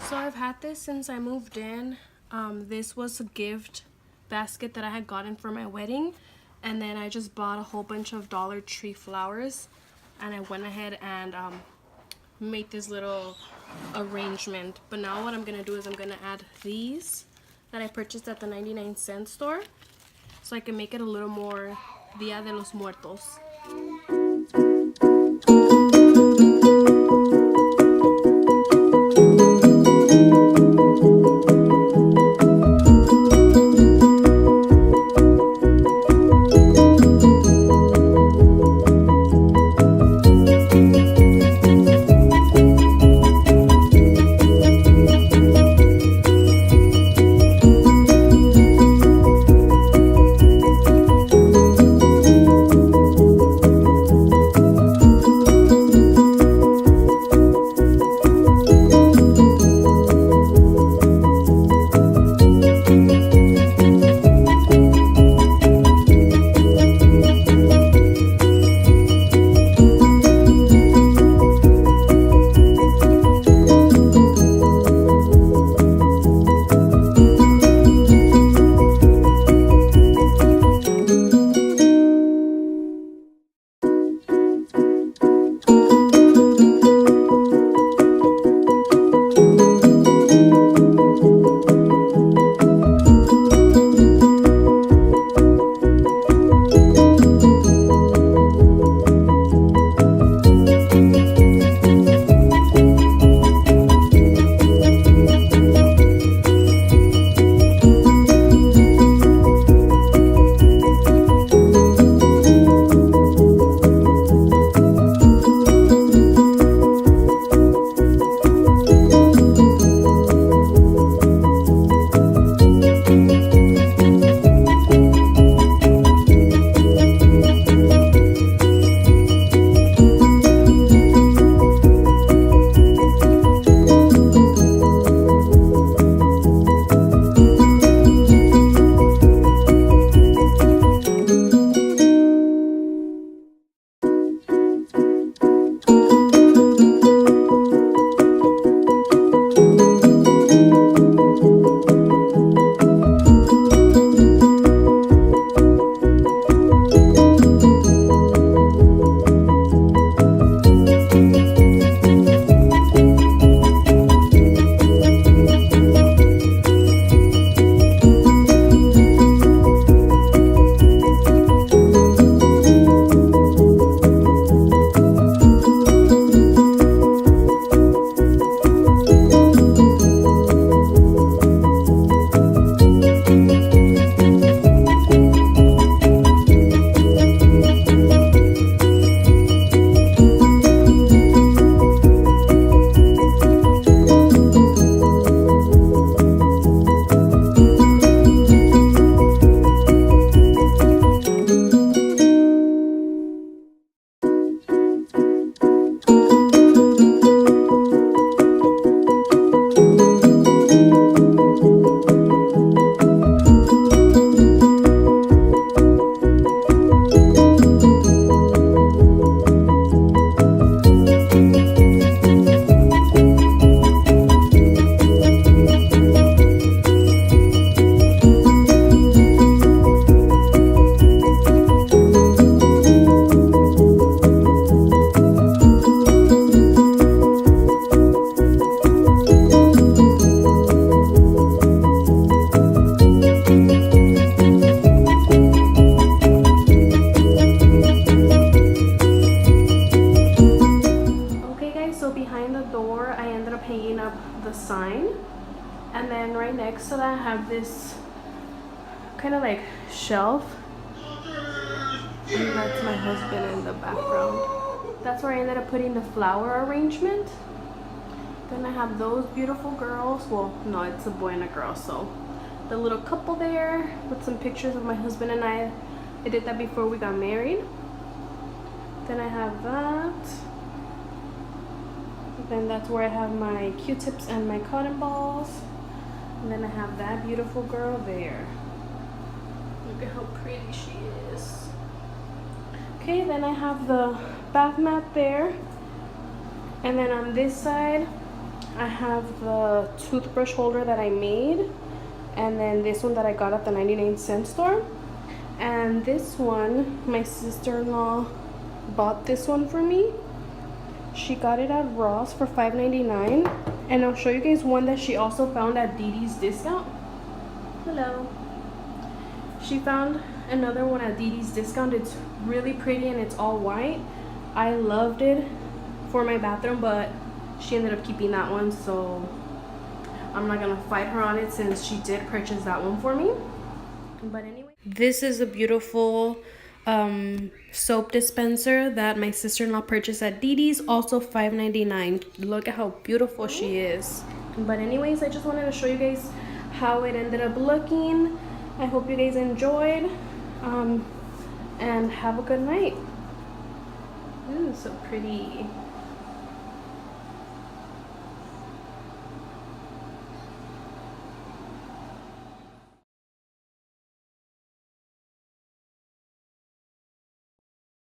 So I've had this since I moved in. This was a gift basket that I had gotten for my wedding, and then I just bought a whole bunch of Dollar Tree flowers, and I went ahead and made this little arrangement. But now what I'm gonna do is I'm gonna add these that I purchased at the 99-cent store, so I can make it a little more Dia de los Muertos. And then right next to that I have this kind of like shelf, and that's my husband in the background. That's where I ended up putting the flower arrangement. Then I have those beautiful girls. Well, no, it's a boy and a girl, so the little couple there with some pictures of my husband and I did that before we got married. Then I have that. Then that's where I have my Q-tips and my cotton balls. And then I have that beautiful girl there. Look at how pretty she is. Okay, then I have the bath mat there. And then on this side, I have the toothbrush holder that I made, and then this one that I got at the 99-cent store. And this one, my sister-in-law bought this one for me. She got it at Ross for $5.99. And I'll show you guys one that she also found at DD's discount. Hello. She found another one at DD's discount. It's really pretty and it's all white. I loved it for my bathroom, but she ended up keeping that one, so I'm not gonna fight her on it since she did purchase that one for me. But anyway, this is a beautiful soap dispenser that my sister-in-law purchased at DD's, also $5.99. Look at how beautiful she is. But anyways, I just wanted to show you guys how it ended up looking. I hope you guys enjoyed, and have a good night. Ooh, so pretty.